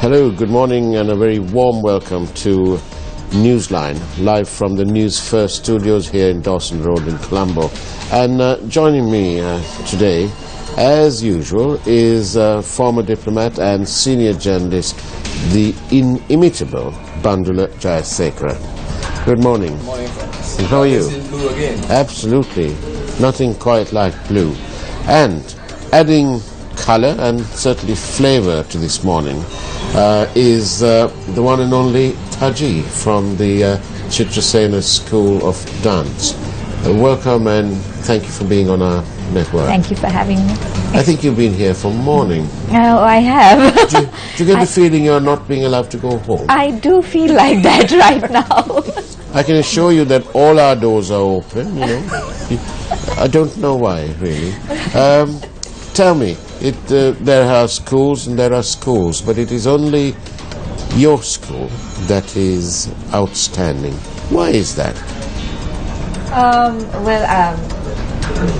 Hello, good morning and a very warm welcome to Newsline, live from the Newsfirst studios here in Dawson Road in Colombo. And joining me today, as usual, is former diplomat and senior journalist, the inimitable Bandula Jayasekara. Good morning. Good morning, friends. And how are you? In blue again. Absolutely. Nothing quite like blue. And adding color and certainly flavor to this morning is the one and only Taji from the Chitrasena School of Dance. Welcome and thank you for being on our network. Thank you for having me. I think you've been here from morning. Oh, I have. Do you get the feeling you're not being allowed to go home? I do feel like that right now. I can assure you that all our doors are open, you know. I don't know why, really. Tell me, there are schools and there are schools, but it is only your school that is outstanding. Why is that?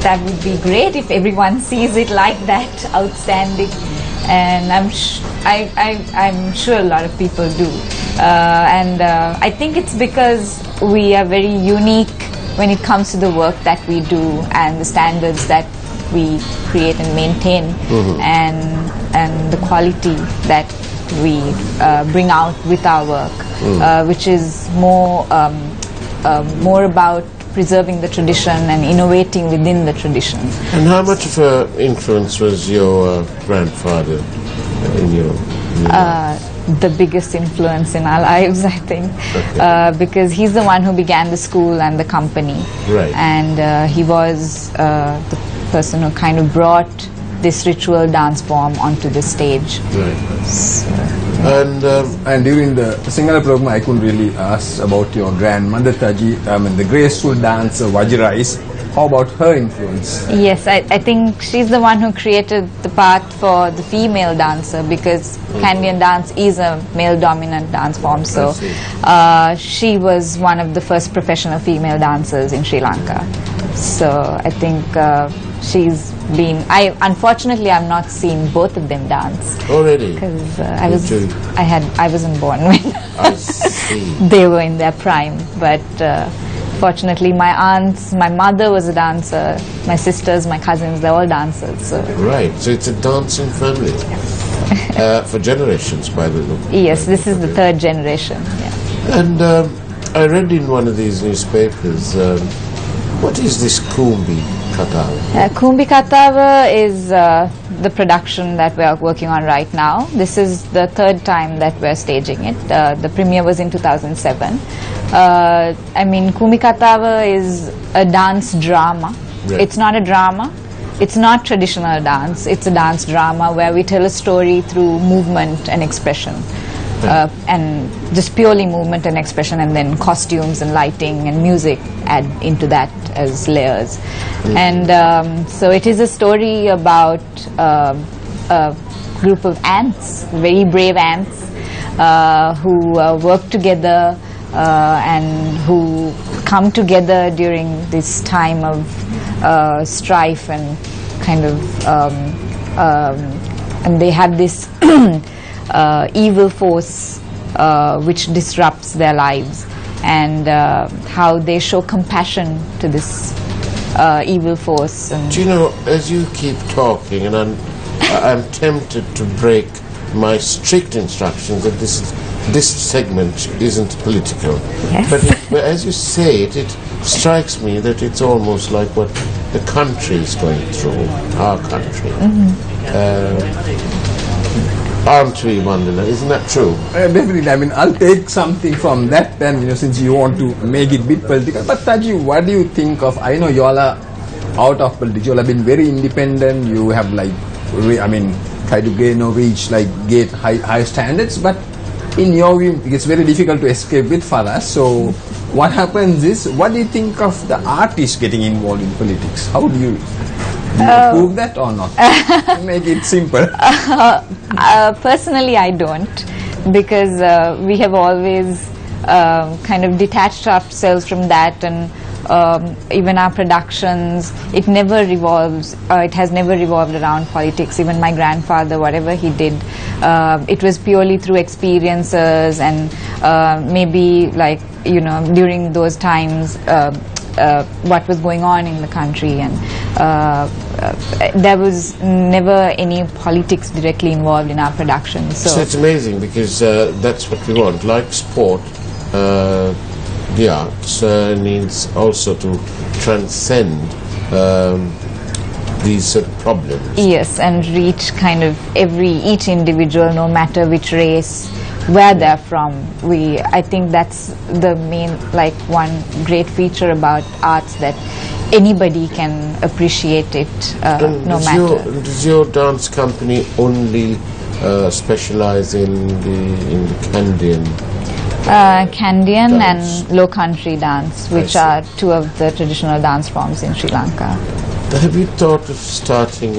That would be great if everyone sees it like that, outstanding. And I'm sure a lot of people do. I think it's because we are very unique when it comes to the work that we do and the standards that we create and maintain, and the quality that we bring out with our work, which is more about preserving the tradition and innovating within the tradition. And how much of an influence was your grandfather in your life? The biggest influence in our lives, I think, because he's the one who began the school and the company. Right. And he was the person who kind of brought this ritual dance form onto the stage. Right. So, And during the Sinhala program, I couldn't really ask about your grandmother Taji, the graceful dancer Vajrais. How about her influence? yes, I think she's the one who created the path for the female dancer, because Kandyan dance is a male-dominant dance form. So she was one of the first professional female dancers in Sri Lanka. So I think she's been. Unfortunately, I've not seen both of them dance. Oh, really? Because I wasn't born when I see. they were in their prime. But fortunately, my aunts, my mother was a dancer. My sisters, my cousins, they're all dancers. So. Right. So it's a dancing family. For generations, by the look. Yes, this is the third generation. Yeah. And I read in one of these newspapers, what is this Kumbi Katava? Kumbi Katava is the production that we are working on right now. This is the third time that we're staging it. The premiere was in 2007. Kumbi Katava is a dance drama. Right. It's not a drama. It's not traditional dance. It's a dance drama where we tell a story through movement and expression. And just purely movement and expression, and then costumes and lighting and music add into that as layers. And so it is a story about a group of ants, very brave ants, who work together and who come together during this time of strife and kind of and they have this evil force which disrupts their lives, and how they show compassion to this evil force. And Do you know, as you keep talking, and I'm tempted to break my strict instructions that this segment isn't political. Yes. But as you say it, it strikes me that it's almost like what the country is going through, our country. Aren't we, Mandela? Isn't that true? Definitely. I'll take something from that then, since you want to make it a bit political. But Taji, what do you think of, I know you all are out of politics, you all have been very independent, you have tried to reach high standards, but in your view, it's very difficult to escape with Faras. So what happens is, what do you think of the artists getting involved in politics? How do you approve that or not? Make it simple. Personally, I don't, because we have always kind of detached ourselves from that, and even our productions, it has never revolved around politics. Even my grandfather, whatever he did, it was purely through experiences and maybe like, you know, during those times what was going on in the country, and there was never any politics directly involved in our production. So it's amazing, because that's what we want. Like sport, the arts needs also to transcend these sort of problems. Yes, and reach kind of each individual, no matter which race, where they're from. I think that's the main, like, one great feature about arts, that anybody can appreciate it, no matter. Does your dance company only specialize in the Kandyan? Kandyan dance and low country dance, which are two of the traditional dance forms in Sri Lanka. Have you thought of starting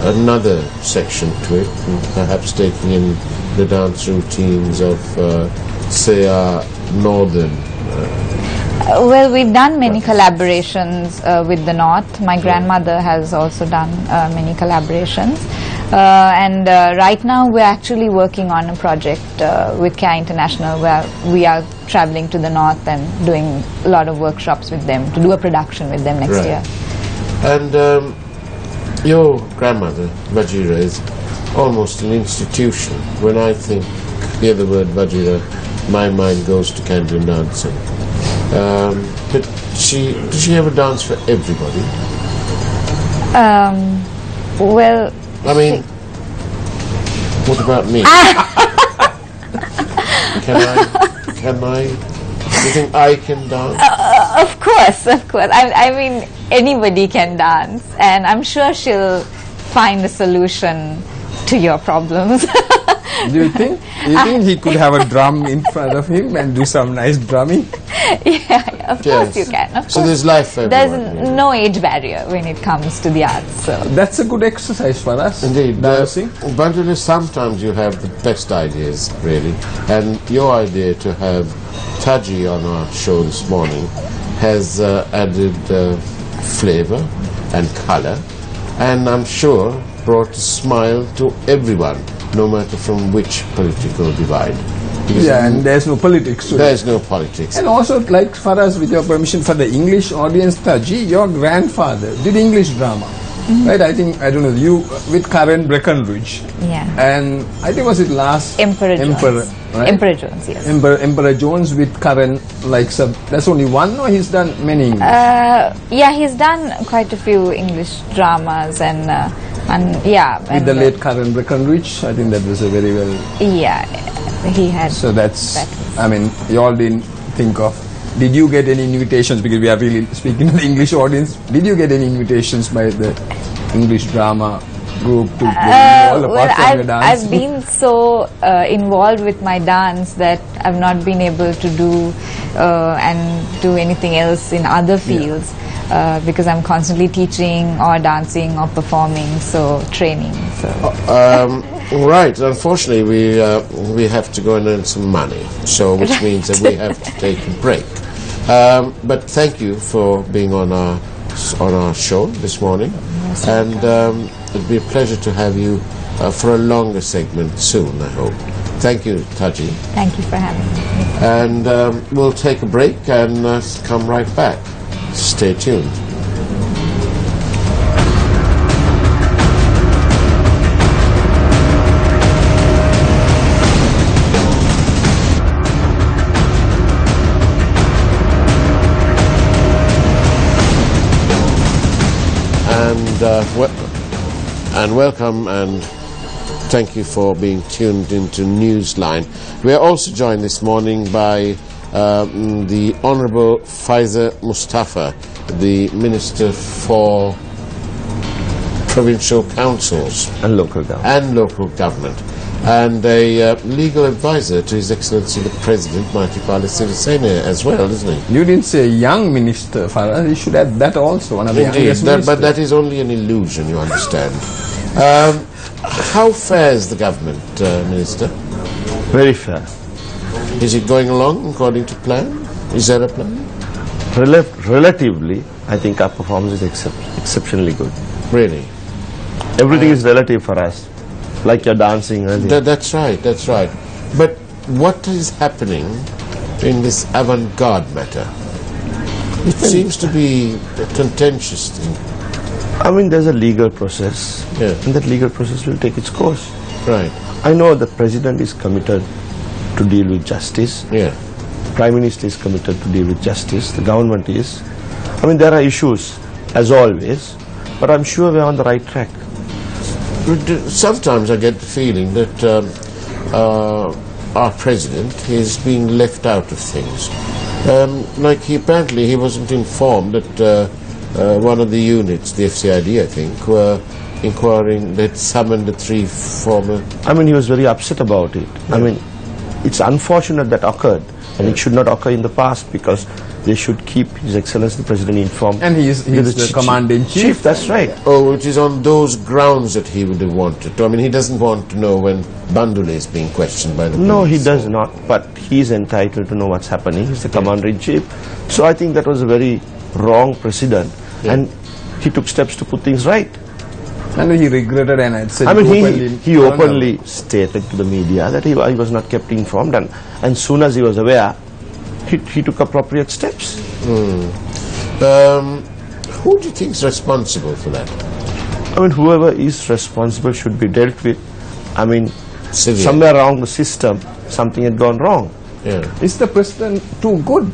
another section to it, and perhaps taking in the dance routines of, say, our northern? Well, we've done many collaborations with the North. My grandmother has also done many collaborations. And right now we're actually working on a project with CARE International, where we are traveling to the North and doing a lot of workshops with them, to do a production with them next year. And your grandmother, Vajira, is almost an institution. When I hear the word Vajira, my mind goes to Kandyan dancing. But does she ever dance for everybody? Well, I mean, what about me? Can I? Do you think I can dance? Of course, of course. I mean, anybody can dance, and I'm sure she'll find a solution to your problems. Do you think he could have a drum in front of him and do some nice drumming? Yeah, of course you can. Of so course. there's life for everyone. There's no age barrier when it comes to the arts. So that's a good exercise for us. Indeed. Dancing. But sometimes you have the best ideas, really. And your idea to have Taji on our show this morning has added flavor and color, and I'm sure brought a smile to everyone, no matter from which political divide. Because and there's no politics. There's no politics. And also, like, for us, with your permission, for the English audience, Taji, your grandfather did English drama. Right, I don't know, you with Karen Breckenridge. yeah. And I think was it last Emperor Jones. right? Emperor Jones, yes. Emperor Jones with Karen, like, that's only one, or he's done many English? Yeah, he's done quite a few English dramas, and yeah. With the late Karen Breckenridge, I think that was a very well. Yeah, he had. So that's. I mean, you all didn't think of. Did you get any invitations, because we are really speaking to the English audience, did you get any invitations by the English drama group to get involved apart from your dance? I've been so involved with my dance that I've not been able to do and do anything else in other fields, because I'm constantly teaching or dancing or performing, so training. So. Right. Unfortunately, we have to go and earn some money, so which means that we have to take a break. But thank you for being on our show this morning, and it'll be a pleasure to have you for a longer segment soon, I hope. Thank you, Taji. Thank you for having me. And we'll take a break and come right back. Stay tuned. And welcome, and thank you for being tuned into Newsline. We are also joined this morning by the Honourable Faiza Mustafa, the Minister for Provincial Councils and Local Government, and a legal advisor to His Excellency the President, Maithripala Sirisena, as well, isn't he? You didn't say young minister, Farah. You should add that also. One of the youngest ministers. But that is only an illusion, you understand. How fair is the government, Minister? Very fair. Is it going along according to plan? Is there a plan? Relatively, I think our performance is exceptionally good. Really? Everything is relative for us. Like you're dancing earlier. That's right, that's right. But what is happening in this avant-garde matter? It seems to be a contentious thing. I mean, there's a legal process, Yeah. and that legal process will take its course. Right, I know the President is committed to deal with justice. yeah. Prime Minister is committed to deal with justice. The government is. I mean, there are issues, as always, but I'm sure we're on the right track. Sometimes I get the feeling that our president is being left out of things. Like apparently he wasn't informed that one of the units, the FCID I think, were inquiring, that summoned the 3 former... I mean, he was very upset about it. I mean, it's unfortunate that occurred, and it should not occur in the past, because they should keep His Excellency the President informed. And he's the Commander-in-Chief. That's right. Oh, it is on those grounds that he would have wanted to. I mean, he doesn't want to know when Bandula is being questioned by the police. No, he does not, but he's entitled to know what's happening. He's the Commander-in-Chief. So I think that was a very wrong precedent, and he took steps to put things right. And he regretted, and I said, I mean, he openly stated to the media that he was not kept informed, and soon as he was aware, he took appropriate steps. Who do you think is responsible for that? I mean, whoever is responsible should be dealt with. I mean, Severe. somewhere around the system, something had gone wrong. Yeah. Is the president too good?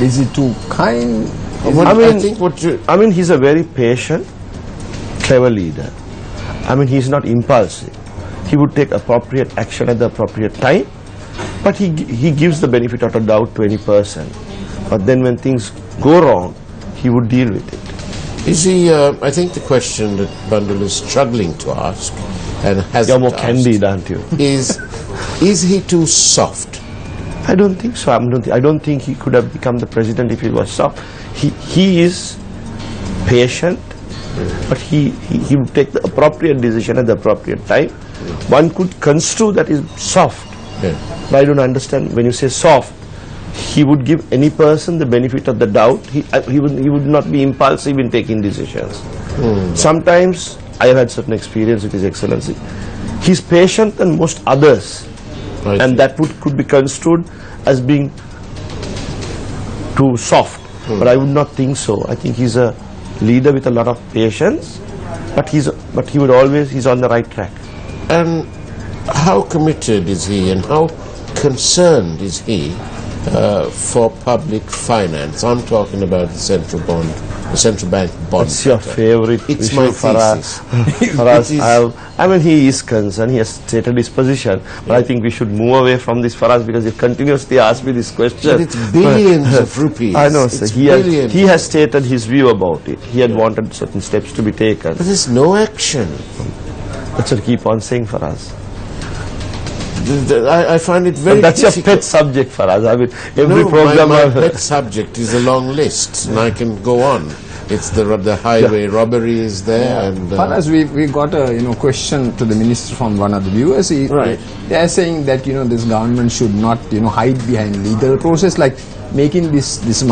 Is he too kind? I mean, he's a very patient, clever leader. I mean, he's not impulsive. He would take appropriate action at the appropriate time, but he gives the benefit of a doubt to any person. But then when things go wrong, he would deal with it. Is he, I think the question that Bandula is struggling to ask, and hasn't You're more asked, candid, aren't you? is he too soft? I don't think so. I don't think he could have become the president if he was soft. He is patient, but he would take the appropriate decision at the appropriate time. One could construe that is soft, but I don't understand when you say soft. He would give any person the benefit of the doubt. He would not be impulsive in taking decisions. Sometimes I have had certain experience with His Excellency. He's patient than most others, and that could be construed as being too soft. But I would not think so. I think he's a leader with a lot of patience, but he's on the right track. And how committed is he, and how concerned is he for public finance? I'm talking about the central bank bond. What's your favorite It's issue my for us? For us, I mean, he is concerned. He has stated his position, but I think we should move away from this for us, because he continuously asks me this question. But it's billions of rupees. I know, sir. It's He has stated his view about it. He had wanted certain steps to be taken. But there's no action. That's what keep on saying for us. I find it very But that's difficult. your pet subject for us. I mean, every program. my pet subject is a long list, and I can go on. It's the highway robbery is there, and Faraz, we got a question to the minister from one of the viewers. Right. They are saying that this government should not hide behind legal process, like making this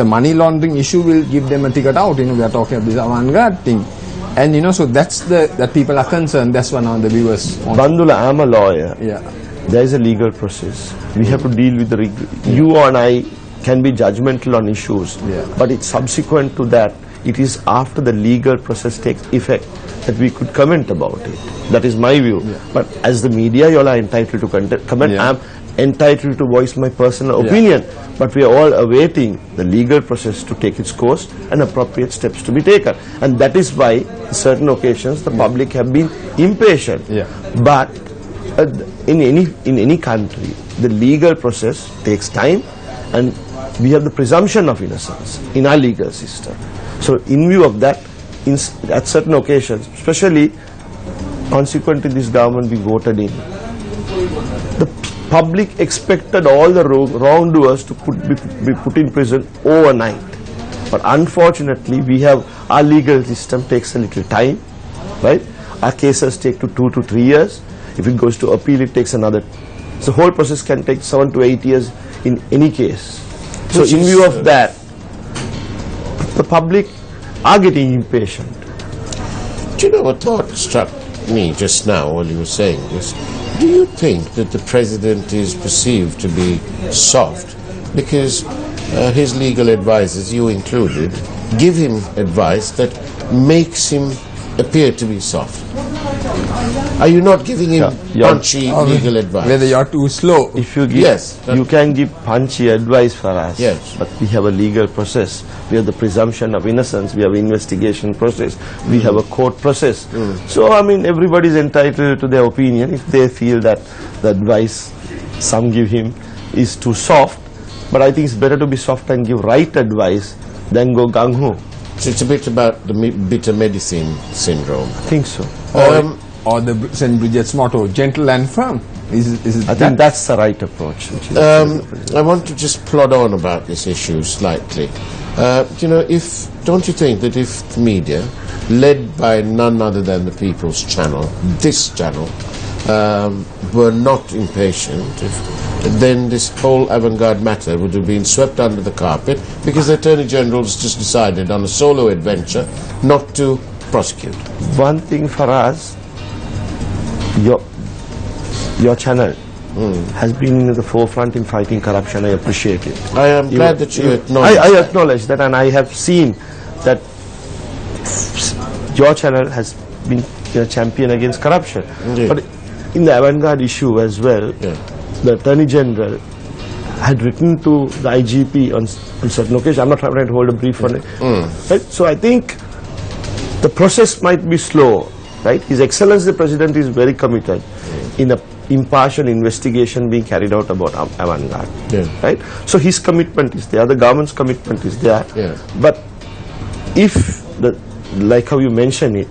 money laundering issue will give them a ticket out. We are talking about this avant-garde thing, and so that's that people are concerned. That's one of the viewers. Bandula, I'm a lawyer. Yeah. There is a legal process. We have to deal with you and I can be judgmental on issues, but it's subsequent to that. It is after the legal process takes effect that we could comment about it. That is my view. But as the media, you all are entitled to comment. I'm entitled to voice my personal opinion. But we are all awaiting the legal process to take its course and appropriate steps to be taken. And that is why, on certain occasions, the public have been impatient. But in any country, the legal process takes time, and we have the presumption of innocence in our legal system. So in view of that, at certain occasions, especially consequent to this government we voted in, the public expected all the wrongdoers to be put in prison overnight. But unfortunately, our legal system takes a little time, right? Our cases take 2 to 3 years. If it goes to appeal, it takes another. So the whole process can take 7 to 8 years in any case. So in view of that, the public are getting impatient. Do you know what thought struck me just now while you were saying this, do you think that the president is perceived to be soft because his legal advisors, you included, give him advice that makes him appear to be soft? Are you not giving him punchy legal advice? Whether you're too slow. If you give, you can give punchy advice for us. Yes. But we have a legal process. We have the presumption of innocence. We have investigation process. We have a court process. So, I mean, everybody is entitled to their opinion. If they feel that the advice some give him is too soft, but I think it's better to be soft and give right advice than go gung-ho. So it's a bit about the bitter medicine syndrome. I think so. Or the St. Bridget's motto, gentle and firm. I think that's the right approach. I want to just plod on about this issue slightly. You know, don't you think that if the media, led by none other than the People's Channel, this channel, were not impatient, then this whole avant-garde matter would have been swept under the carpet because the Attorney General's just decided on a solo adventure not to prosecute? One thing for us, your channel has been in the forefront in fighting corruption. I appreciate it. I am glad that you acknowledge I acknowledge that, and I have seen that your channel has been a champion against corruption. Indeed. But in the avant-garde issue as well, the Attorney General had written to the IGP on certain occasions. I'm not trying to hold a brief on it. Right? So I think the process might be slow. Right? His Excellency the President is very committed in a impartial investigation being carried out about avant-garde. Right? So his commitment is there, the government's commitment is there. But if, like how you mentioned it,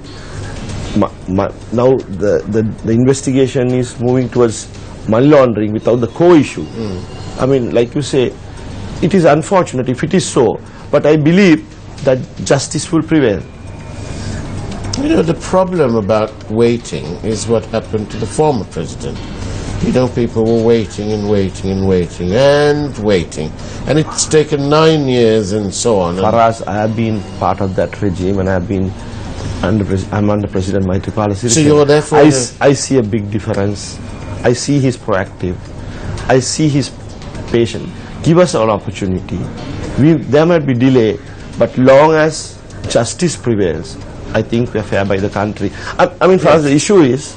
now the investigation is moving towards money laundering without the co-issue. I mean, like you say, it is unfortunate if it is so, but I believe that justice will prevail. You know, the problem about waiting is what happened to the former president. You know, people were waiting and waiting and waiting and waiting. And it's taken 9 years and so on. For us, I have been part of that regime, and I have been I'm under President Maithripala Sirisena. So you're therefore... I see a big difference. I see he's proactive. I see he's patient. Give us an opportunity. There might be delay, but long as justice prevails, I think we are fair by the country. I mean, for us, the issue is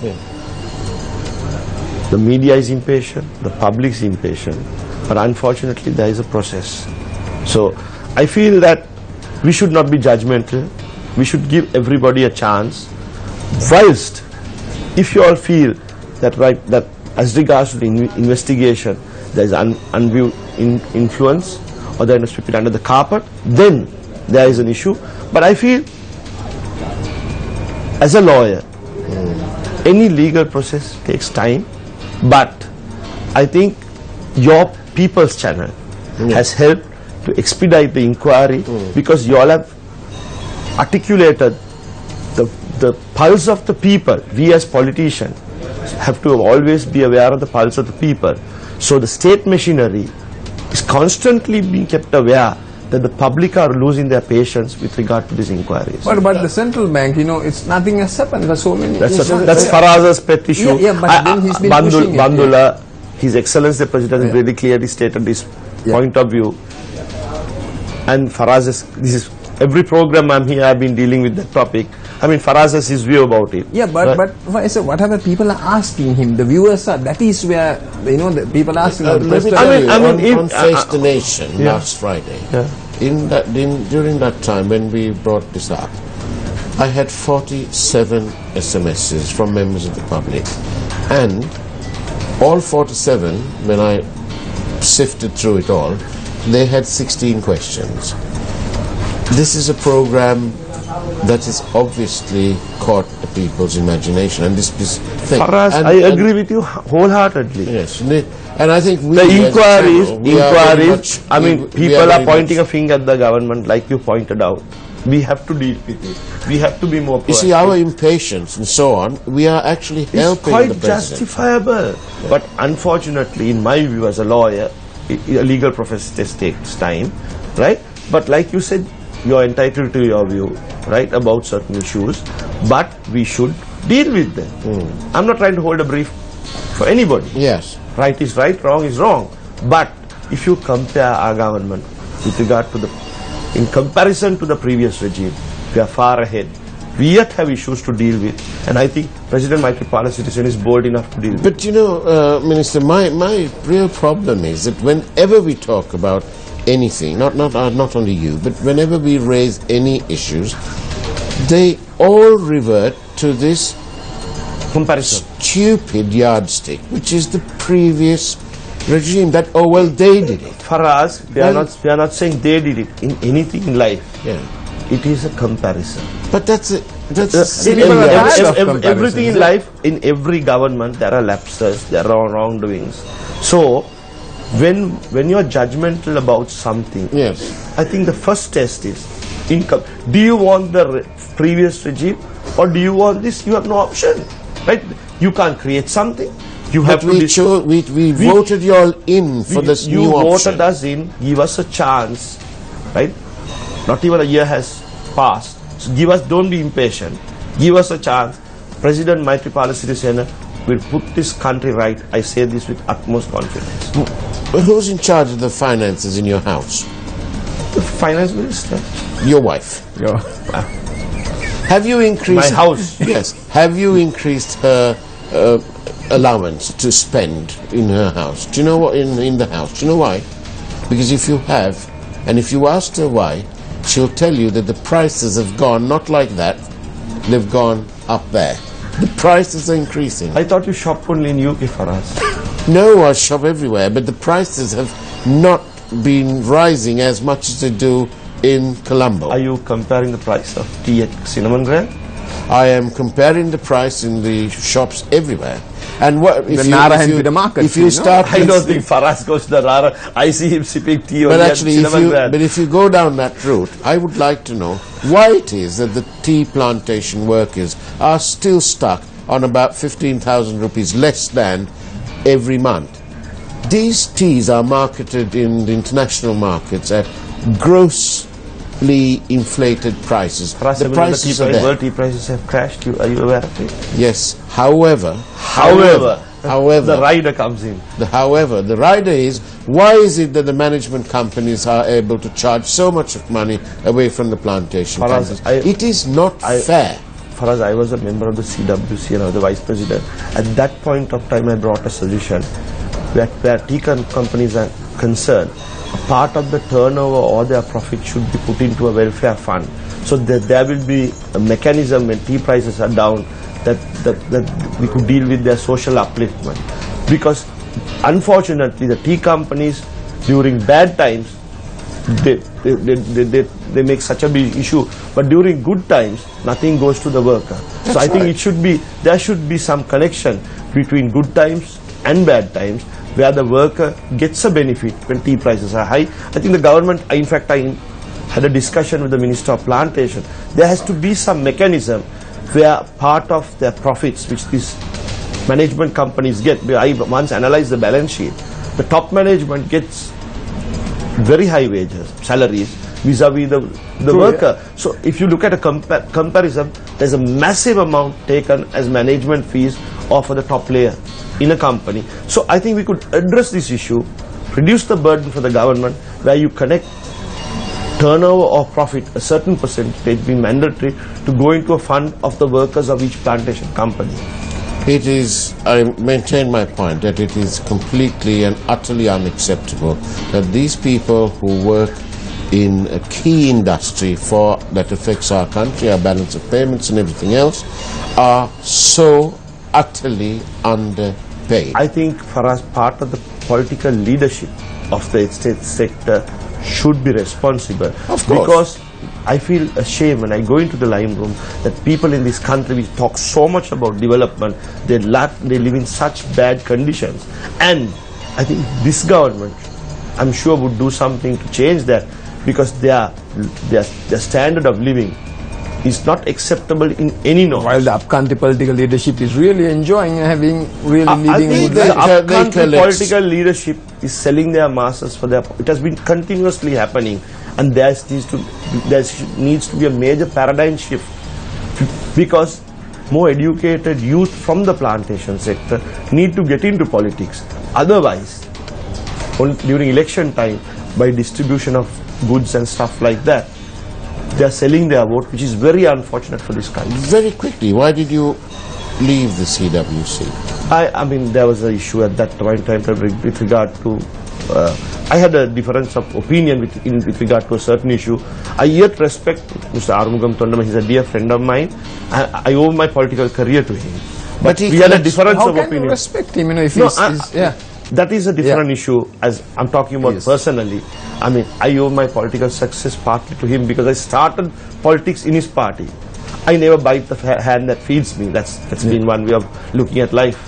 the media is impatient, the public is impatient, but unfortunately there is a process. So I feel that we should not be judgmental. We should give everybody a chance. Whilst, if you all feel that that as regards to the investigation, there is undue influence, or there is sweep it under the carpet, then there is an issue. But I feel, as a lawyer, any legal process takes time, but I think your People's Channel has helped to expedite the inquiry, because you all have articulated the pulse of the people. We as politicians have to always be aware of the pulse of the people. So the state machinery is constantly being kept aware that the public are losing their patience with regard to these inquiries. But the central bank, you know, it's nothing has happened. There's so many. That's Faraz's pet issue. But then he's been pushing Bandula, His Excellency the President has really clearly stated this point of view. And Faraz, this is every program I'm here, I've been dealing with that topic. I mean, Faraz has his view about it. Yeah, but whatever people are asking him, the viewers are, that is where, you know, the people are asking. On Face the Nation last Friday, during that time when we brought this up, I had 47 SMSs from members of the public, and all 47, when I sifted through it all, they had 16 questions. This is a program that has obviously caught the people's imagination, and this thing. Faraz, I agree with you wholeheartedly. Yes, and I think the inquiries. I mean, people are pointing a finger at the government, like you pointed out. We have to deal with it. We have to be more proactive. You see, our impatience and so on, we are actually helping the president. It's quite justifiable. Yeah. But unfortunately, in my view as a lawyer, a legal process takes time, right? But like you said, you are entitled to your view, right, about certain issues. But we should deal with them. I'm not trying to hold a brief for anybody. Yes. Right is right, wrong is wrong. But if you compare our government with regard to in comparison to the previous regime, we are far ahead. We yet have issues to deal with, and I think President Maitripala Sirisena is bold enough to deal with. But you know, Minister, my real problem is that whenever we talk about anything, not only you, but whenever we raise any issues, they all revert to this Comparison. Stupid yardstick, which is the previous regime. That they did it. For us, we are not saying they did it in anything in life. Yeah. It is a comparison. But that's everything in life, in every government, there are lapses, there are wrongdoings. So, when you are judgmental about something, yes, I think the first test is income. Do you want the previous regime, or do you want this? You have no option, right? You can't create something. You have but we voted you all in for this new option. You voted us in, give us a chance, right? Not even a year has passed. So give us, don't be impatient. Give us a chance. President Maitripala Sirisena will put this country right. I say this with utmost confidence. Who's in charge of the finances in your house? The finance minister. Your wife. Have you increased my house? Yes. Have you increased her allowance to spend in her house? Do you know what in the house? Do you know why? Because if you have, and if you asked her why, she'll tell you that the prices have gone not like that, they've gone up there. The prices are increasing. I thought you shop only in UK for us. No, I shop everywhere, but the prices have not been rising as much as they do in Colombo. Are you comparing the price of tea at Cinnamon Grand? I am comparing the price in the shops everywhere. And what if the market? If you start, I don't think Faraz goes to the Nara. I see him sipping tea. But actually, if you go down that route, I would like to know why it is that the tea plantation workers are still stuck on about 15,000 rupees less than every month. These teas are marketed in the international markets at grossly inflated prices. The prices are there. World tea prices have crashed. Are you aware of it? Yes. However, the rider comes in. The rider is, why is it that the management companies are able to charge so much of money away from the plantation companies? It is not fair. Faraz, I was a member of the CWC and I was the vice president. At that point of time, I brought a suggestion where tea companies are concerned. A part of the turnover or their profit should be put into a welfare fund, so that there will be a mechanism when tea prices are down that we could deal with their social upliftment. Because unfortunately, the tea companies during bad times they make such a big issue, but during good times nothing goes to the worker. That's so I think right. there should be some connection between good times and bad times, where the worker gets a benefit when tea prices are high. I think the government, in fact, I had a discussion with the Minister of Plantation. There has to be some mechanism where part of their profits, which these management companies get, I once analyzed the balance sheet, the top management gets very high wages, salaries, vis-a-vis the worker. Yeah. So if you look at a comparison, there's a massive amount taken as management fees or for the top layer in a company. So I think we could address this issue, reduce the burden for the government, where you connect turnover or profit, a certain percentage be mandatory to go into a fund of the workers of each plantation company. It is, I maintain my point, that it is completely and utterly unacceptable that these people who work in a key industry that affects our country, our balance of payments and everything else, are so utterly underpaid. I think for us, part of the political leadership of the estate sector should be responsible. Of course. Because I feel ashamed when I go into the lime room that people in this country, we talk so much about development, they live in such bad conditions. And I think this government, I'm sure, would do something to change that, because their standard of living is not acceptable in any norm. While the upcountry political leadership is really enjoying having living the upcountry political leadership is selling their masses for their. It has been continuously happening, and there needs to be a major paradigm shift, because more educated youth from the plantation sector need to get into politics. Otherwise, during election time, by distribution of goods and stuff like that, they are selling their vote, which is very unfortunate for this country. Very quickly, why did you leave the CWC? I mean, there was an issue at that point in time with regard to, I had a difference of opinion with regard to a certain issue. I yet respect Mr. Arumugam Thondama. He's a dear friend of mine. I owe my political career to him. But we had a difference of opinion. How can you respect him? You know, if that is a different issue, as I'm talking about personally. I mean, I owe my political success partly to him because I started politics in his party. I never bite the hand that feeds me. That's been one way of looking at life.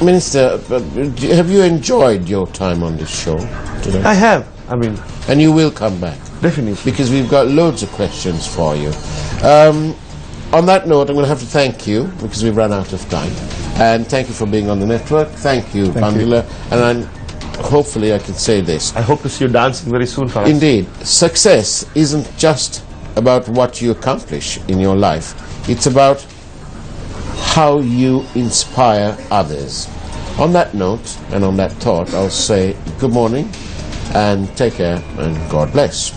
Minister, have you enjoyed your time on this show today? I have. I mean, and you will come back? Definitely. Because we've got loads of questions for you. On that note, I'm going to have to thank you because we've run out of time. And thank you for being on the network. Thank you, Pandila. And hopefully I can say this. I hope to see you dancing very soon for us. Indeed. Success isn't just about what you accomplish in your life. It's about how you inspire others. On that note and on that thought, I'll say good morning and take care and God bless.